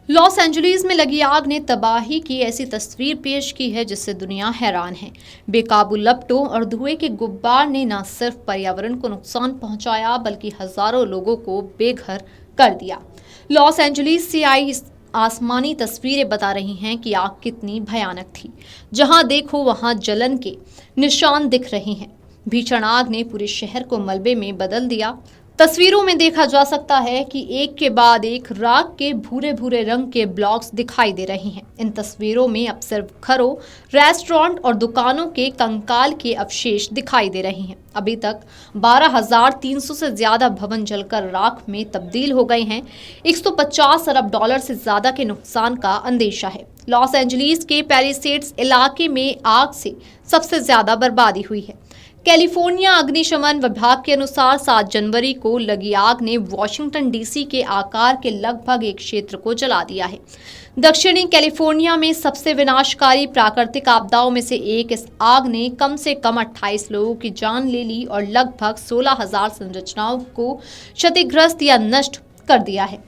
Los Angeles में लगी आग ने तबाही की ऐसी तस्वीर पेश की है जिससे दुनिया हैरान है। बेकाबू लपटों और धुएं के गुब्बार ने न सिर्फ पर्यावरण को नुकसान पहुंचाया बल्कि हजारों लोगों को बेघर कर दिया। लॉस एंजलिस से आई आसमानी तस्वीरें बता रही हैं कि आग कितनी भयानक थी। जहां देखो वहां जलन के निशान दिख रहे हैं। भीषण आग ने पूरे शहर को मलबे में बदल दिया। तस्वीरों में देखा जा सकता है कि एक के बाद एक राख के भूरे भूरे रंग के ब्लॉक्स दिखाई दे रहे हैं। इन तस्वीरों में अब सिर्फ घरों, रेस्टोरेंट और दुकानों के कंकाल के अवशेष दिखाई दे रहे हैं। अभी तक 12,300 से ज्यादा भवन जलकर राख में तब्दील हो गए हैं। 150 अरब डॉलर से ज्यादा के नुकसान का अंदेशा है। लॉस एंजलिस के पैलिसेड्स इलाके में आग से सबसे ज्यादा बर्बादी हुई है। कैलिफोर्निया अग्निशमन विभाग के अनुसार 7 जनवरी को लगी आग ने वॉशिंगटन डीसी के आकार के लगभग एक क्षेत्र को जला दिया है। दक्षिणी कैलिफोर्निया में सबसे विनाशकारी प्राकृतिक आपदाओं में से एक इस आग ने कम से कम 28 लोगों की जान ले ली और लगभग 16,000 संरचनाओं को क्षतिग्रस्त या नष्ट कर दिया है।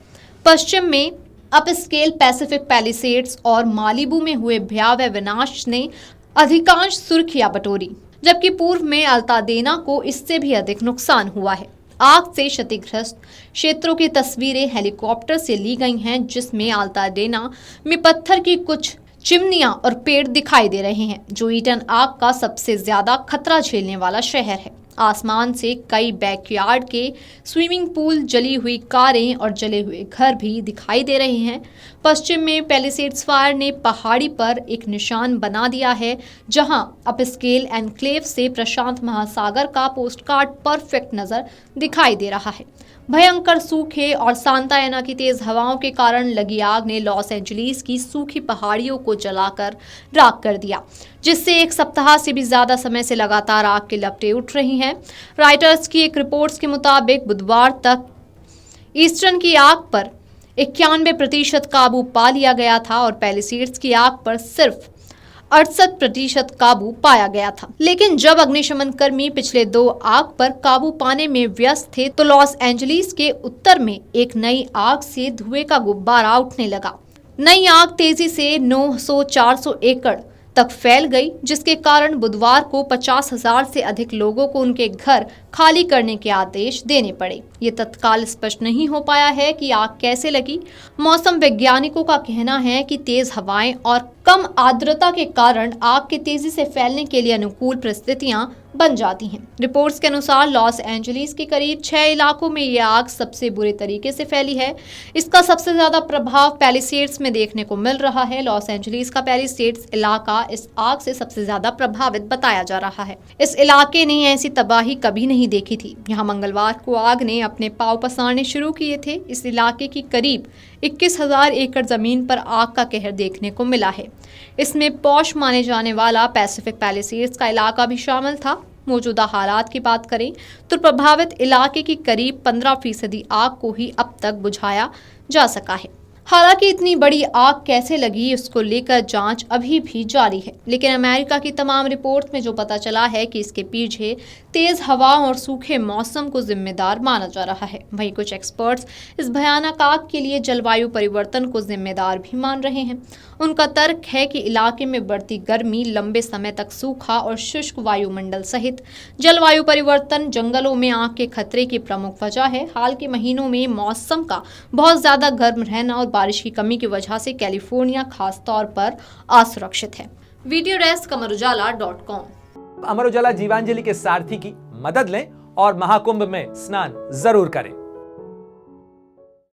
पश्चिम में अपस्केल पैसिफिक पैलिसेड्स और मालिबू में हुए भयावह विनाश ने अधिकांश सुर्खियां बटोरी, जबकि पूर्व में अल्तादेना को इससे भी अधिक नुकसान हुआ है। आग से क्षतिग्रस्त क्षेत्रों की तस्वीरें हेलीकॉप्टर से ली गई हैं, जिसमें अल्तादेना में पत्थर की कुछ चिमनियां और पेड़ दिखाई दे रहे हैं, जो ईटन आग का सबसे ज्यादा खतरा झेलने वाला शहर है। आसमान से कई बैकयार्ड के स्विमिंग पूल, जली हुई कारें और जले हुए घर भी दिखाई दे रहे हैं। पश्चिम में पैलिसेड्स फायर ने पहाड़ी पर एक निशान बना दिया है, जहां अपस्केल एनक्लेव से प्रशांत महासागर का पोस्टकार्ड परफेक्ट नजर दिखाई दे रहा है। भयंकर सूखे और सांता एना की तेज हवाओं के कारण लगी आग ने लॉस एंजलिस की सूखी पहाड़ियों को जलाकर राख कर दिया, जिससे एक सप्ताह से भी ज्यादा समय से लगातार आग की लपटें उठ रही हैं। राइटर्स की एक रिपोर्ट के मुताबिक बुधवार तक ईस्टर्न की आग पर 91% काबू पा लिया गया था और पैलिसेड्स की आग पर सिर्फ 68% काबू पाया गया था। लेकिन जब अग्निशमन कर्मी पिछले 2 आग पर काबू पाने में व्यस्त थे तो लॉस एंजलिस के उत्तर में एक नई आग से धुएं का गुब्बारा उठने लगा। नई आग तेजी से 900-400 एकड़ तक फैल गई, जिसके कारण बुधवार को 50,000 से अधिक लोगों को उनके घर खाली करने के आदेश देने पड़े। ये तत्काल स्पष्ट नहीं हो पाया है कि आग कैसे लगी। मौसम वैज्ञानिकों का कहना है कि तेज हवाएं और कम आर्द्रता के कारण आग के तेजी से फैलने के लिए अनुकूल परिस्थितियां बन जाती हैं। रिपोर्ट्स के अनुसार लॉस एंजलिस के करीब 6 इलाकों में ये आग सबसे बुरे तरीके से फैली है। इसका सबसे ज्यादा प्रभाव पैलिसेड्स में देखने को मिल रहा है। लॉस एंजलिस का पैलिसेड्स इलाका इस आग से सबसे ज्यादा प्रभावित बताया जा रहा है। इस इलाके ने ऐसी तबाही कभी नहीं देखी थी। यहाँ मंगलवार को आग ने अपने पांव पसारने शुरू किए थे। इस इलाके की करीब 21,000 एकड़ जमीन पर आग का कहर देखने को मिला है। इसमें पॉश माने जाने वाला पैसिफिक पैलिसेड्स का इलाका भी शामिल था। मौजूदा हालात की बात करें तो प्रभावित इलाके की करीब 15% आग को ही अब तक बुझाया जा सका है। हालांकि इतनी बड़ी आग कैसे लगी उसको लेकर जांच अभी भी जारी है, लेकिन अमेरिका की तमाम रिपोर्ट में जो पता चला है कि इसके पीछे तेज हवाओं और सूखे मौसम को जिम्मेदार माना जा रहा है। वहीं कुछ एक्सपर्ट्स इस भयानक आग के लिए जलवायु परिवर्तन को जिम्मेदार भी मान रहे हैं। उनका तर्क है कि इलाके में बढ़ती गर्मी, लंबे समय तक सूखा और शुष्क वायुमंडल सहित जलवायु परिवर्तन जंगलों में आग के खतरे की प्रमुख वजह है। हाल के महीनों में मौसम का बहुत ज्यादा गर्म रहना और बारिश की कमी की वजह से कैलिफोर्निया खास तौर पर असुरक्षित है। Video desk amarujala.com। Amar Ujala Jeevanjali के सारथी की मदद लें और महाकुंभ में स्नान जरूर करें।